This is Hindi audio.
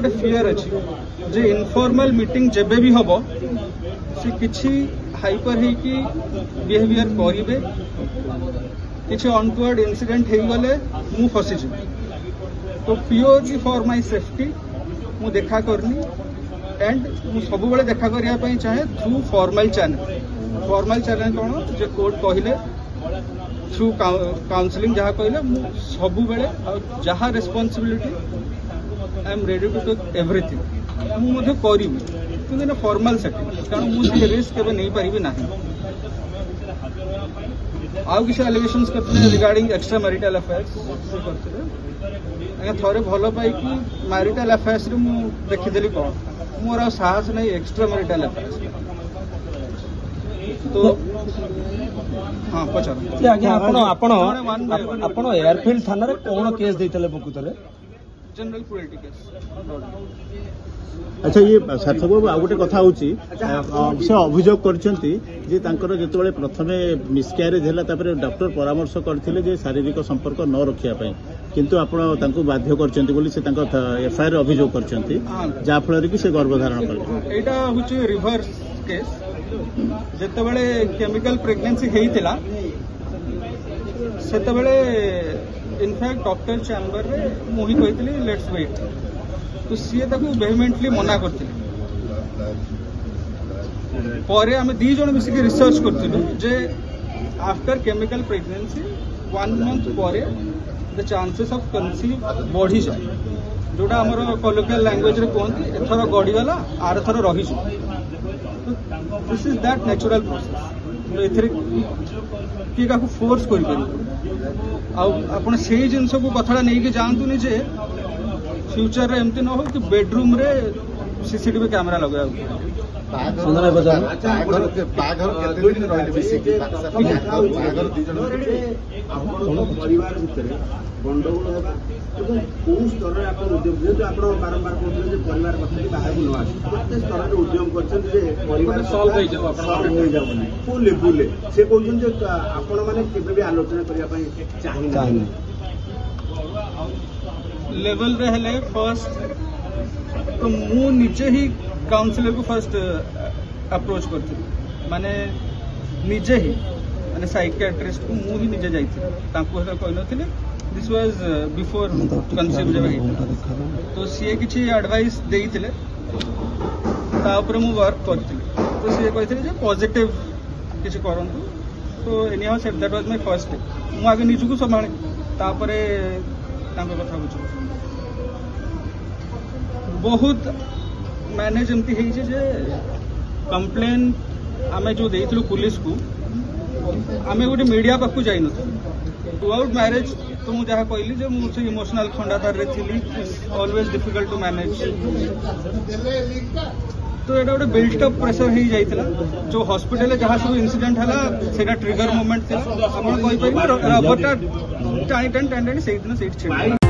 गोटे फियर अच्छी जे इनफॉर्मल मीटिंग जेबे भी हम से किसी हाइपर है कि बिहेवियर करेंगे किसी अनटुवर्ड इनसीडेंट हो गले मु फसी तो प्योरली फॉर माय सेफ्टी मु देखा करनी एंड मु सब बेले देखा करने चाहे थ्रू फॉर्मल चैनल कौन जो कोर्ट कहले थ्रू काउंसलिंग जहाँ कहले सब बेले जहाँ responsibility I am ready to take everything मुझे करी कि फॉर्मल सेटिंग कारण मुझे रिस्क केवे नहीं पारि ना आउ किसी एलिगेशंस करते रिगार्डिंग एक्स्ट्रा मैरिटल अफेयर्स थे भल पाई मैरिटल अफेयर्स देखीदेली कौन मोर आ साहस नहीं एक्स्ट्रा मैरिटल अफेयर्स तो हाँ पचार एयरफील्ड थाना कौन केस देते प्रकृत जनरल क्रुएल्टी केस। अच्छा ये सार्थक बाबू आ गोटे कथा होची से अभियोग करचंती जे तांकर जेतबेले प्रथमे मिसक्यारेज हला तापर डॉक्टर परामर्श करथिले जे शारीरिक संपर्क न रखिया पई किंतु आपण तांको बाध्य करचंती बोली से तांको एफआईआर अभियोग करचंती जा फल कि से गर्भधारण करले एटा होची रिवर्स केस जेतबेले केमिकल प्रेगनेंसी हेइतिला सेतबेले इनफैक्ट डॉक्टर चैम्बर रे मुही कहितली लेट्स वेट तो सी वेहमेंटली मना करते आम दी जन मिसिक रिसर्च करूँ जे आफ्टर केमिकल प्रेगनेंसी 1 मंथ पर द चांसेस ऑफ कंसीव बढ़ी जाए जोटा आमर कलोकियल लैंग्वेज रे कहते एथर गड़ीगला आर थर रही this is that natural process एथरे किए क्या फोर्स कर से जिनस को कथा नहीं जानतुनि जे फ्यूचर रे एमती न हो कि बेडरूम रे सीसीटीवी कैमरा लगा लेवल रे हेले फर्स्ट तो मु निजे ही काउंसिलर को फर्स्ट अप्रोच करती माने निजे ही माने साइकियाट्रिस्ट को मु ही निजे जाइथि तांको हेला कहि नथिले दिस वाज बिफोर कंसीव जब तो सी किछि एडवाइस देइथिले ता ऊपर मु वर्क करथिले तो सी कहिथिले जे पॉजिटिव किछि करंतु तो any how set that was my first मु आगे निजु को संभाळे तापरे तांको कथा बुझु बहुत मैनेज एमती है कंप्लेन आमे जो देइथलु पुलिस को आमे गोटे मीडिया पाखु जाई न थ्रूआउट मैरिज तो मु जहाँ कहली जे मु से इमोशनल खंडाधार रे थिली ऑलवेज डिफिकल्ट टू मैनेज तो एटा गोटे बिल्ट अप प्रेशर ही जाइतला जो हॉस्पिटल जहाँ सब इंसिडेंट हला सेटा ट्रिगर मोमेंट थिला आपण कहि परिबे रबरटा टाणी टाणी टाणी सेही दिन सेही